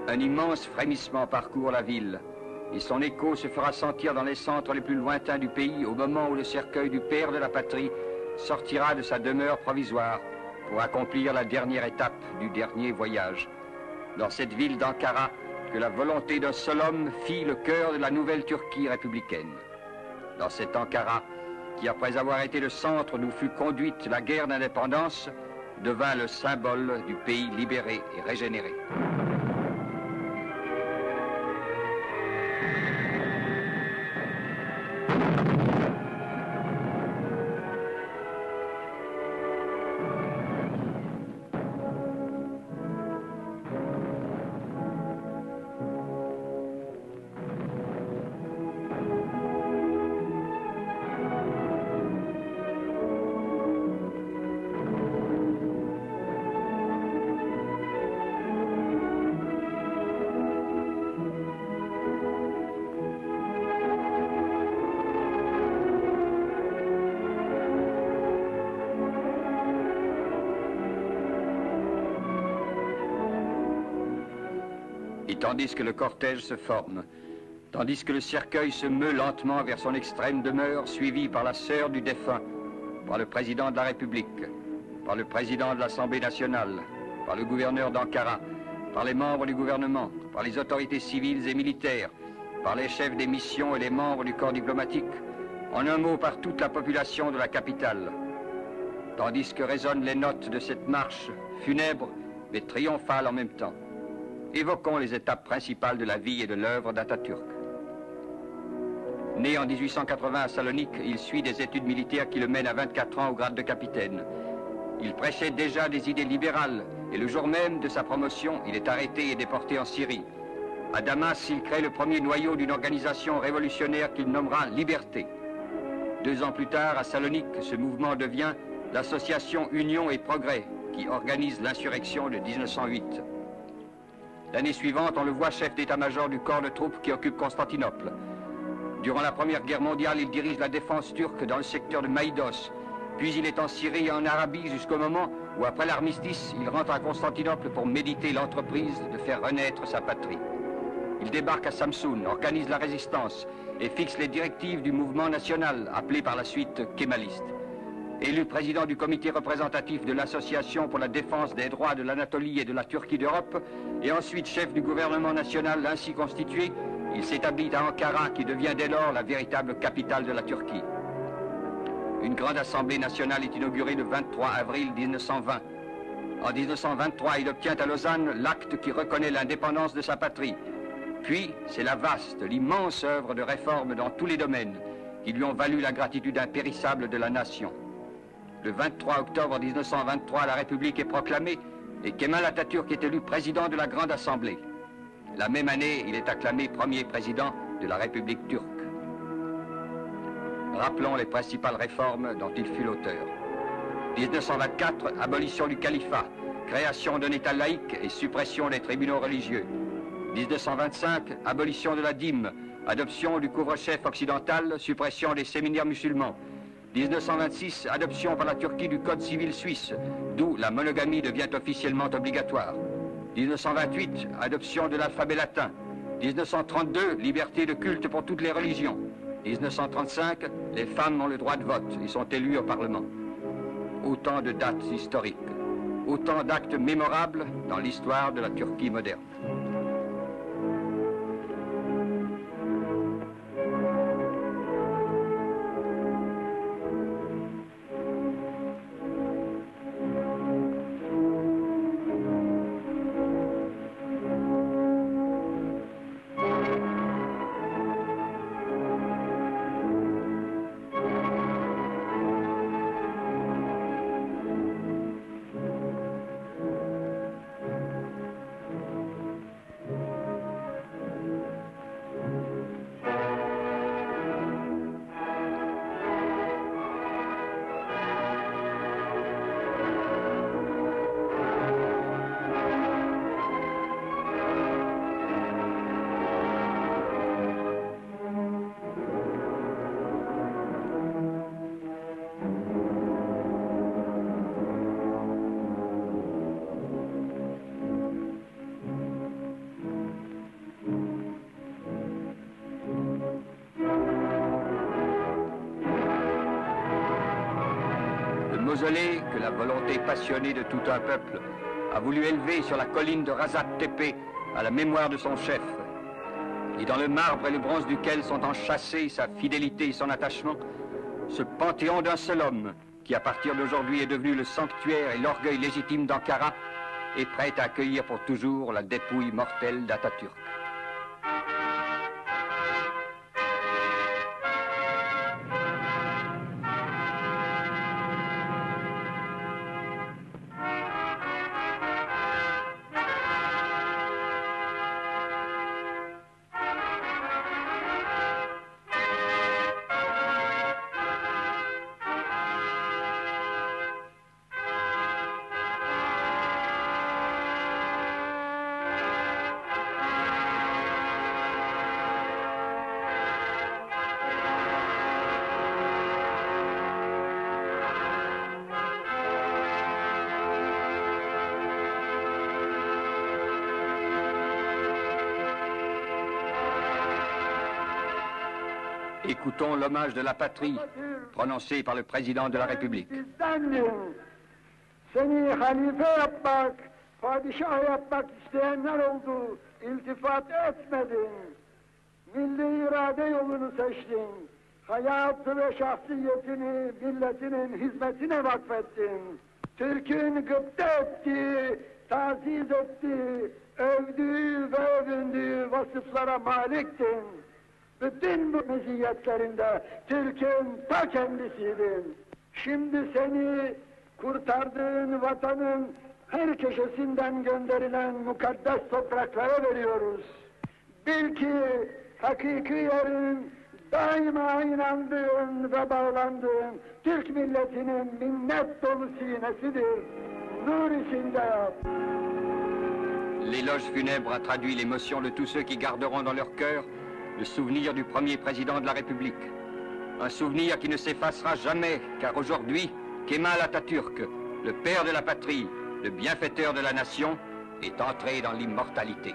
Un immense frémissement parcourt la ville, et son écho se fera sentir dans les centres les plus lointains du pays au moment où le cercueil du père de la patrie sortira de sa demeure provisoire pour accomplir la dernière étape du dernier voyage. Dans cette ville d'Ankara, que la volonté d'un seul homme fit le cœur de la nouvelle Turquie républicaine. Dans cette Ankara, qui après avoir été le centre d'où fut conduite la guerre d'indépendance, devint le symbole du pays libéré et régénéré. Et tandis que le cortège se forme, tandis que le cercueil se meut lentement vers son extrême demeure, suivi par la sœur du défunt, par le président de la République, par le président de l'Assemblée nationale, par le gouverneur d'Ankara, par les membres du gouvernement, par les autorités civiles et militaires, par les chefs des missions et les membres du corps diplomatique, en un mot par toute la population de la capitale. Tandis que résonnent les notes de cette marche, funèbre mais triomphale en même temps. Évoquons les étapes principales de la vie et de l'œuvre d'Atatürk. Né en 1880 à Salonique, il suit des études militaires qui le mènent à 24 ans au grade de capitaine. Il prêchait déjà des idées libérales et le jour même de sa promotion, il est arrêté et déporté en Syrie. À Damas, il crée le premier noyau d'une organisation révolutionnaire qu'il nommera Liberté. 2 ans plus tard, à Salonique, ce mouvement devient l'association Union et Progrès, qui organise l'insurrection de 1908. L'année suivante, on le voit chef d'état-major du corps de troupes qui occupe Constantinople. Durant la Première Guerre mondiale, il dirige la défense turque dans le secteur de Maïdos. Puis il est en Syrie et en Arabie jusqu'au moment où, après l'armistice, il rentre à Constantinople pour méditer l'entreprise de faire renaître sa patrie. Il débarque à Samsun, organise la résistance et fixe les directives du mouvement national, appelé par la suite kémaliste. Élu président du comité représentatif de l'Association pour la défense des droits de l'Anatolie et de la Turquie d'Europe, et ensuite chef du gouvernement national ainsi constitué, il s'établit à Ankara qui devient dès lors la véritable capitale de la Turquie. Une grande assemblée nationale est inaugurée le 23 avril 1920. En 1923, il obtient à Lausanne l'acte qui reconnaît l'indépendance de sa patrie. Puis, c'est la vaste, l'immense œuvre de réforme dans tous les domaines qui lui ont valu la gratitude impérissable de la nation. Le 23 octobre 1923, la République est proclamée et Kemal Atatürk est élu président de la Grande Assemblée. La même année, il est acclamé premier président de la République turque. Rappelons les principales réformes dont il fut l'auteur. 1924, abolition du califat, création d'un État laïque et suppression des tribunaux religieux. 1925, abolition de la dîme, adoption du couvre-chef occidental, suppression des séminaires musulmans. 1926, adoption par la Turquie du Code civil suisse, d'où la monogamie devient officiellement obligatoire. 1928, adoption de l'alphabet latin. 1932, liberté de culte pour toutes les religions. 1935, les femmes ont le droit de vote et sont élues au Parlement. Autant de dates historiques, autant d'actes mémorables dans l'histoire de la Turquie moderne. mausolée que la volonté passionnée de tout un peuple a voulu élever sur la colline de Razat Tepe à la mémoire de son chef, et dans le marbre et le bronze duquel sont enchâssés sa fidélité et son attachement, ce panthéon d'un seul homme qui, à partir d'aujourd'hui, est devenu le sanctuaire et l'orgueil légitime d'Ankara, est prêt à accueillir pour toujours la dépouille mortelle d'Atatürk. Écoutons l'hommage de la patrie prononcé par le président de la République. Seni halife yapmak, padişah yapmak isteyenler oldu, iltifat etmedin. Milli irade yolunu seçtin. Hayatı ve şahsiyetini milletinin hizmetine vakfettin. Türk'ün gıpta ettiği, taziz ettiği, övdüğü ve övündüğü vasıflara maliktin. Bütün bu meziyetlerinde Türk'ün ta kendisiydin. Şimdi seni kurtardığın vatanın her köşesinden gönderilen mukaddes topraklara veriyoruz. Bil ki hakiki yerin daima inandığın ve bağlandığın Türk milletinin minnet dolu sinesidir. Nur içinde yap. L'éloge funèbre a traduit l'émotion de tous ceux qui garderont dans leur cœur le souvenir du premier président de la République. Un souvenir qui ne s'effacera jamais, car aujourd'hui, Kemal Atatürk, le père de la patrie, le bienfaiteur de la nation, est entré dans l'immortalité.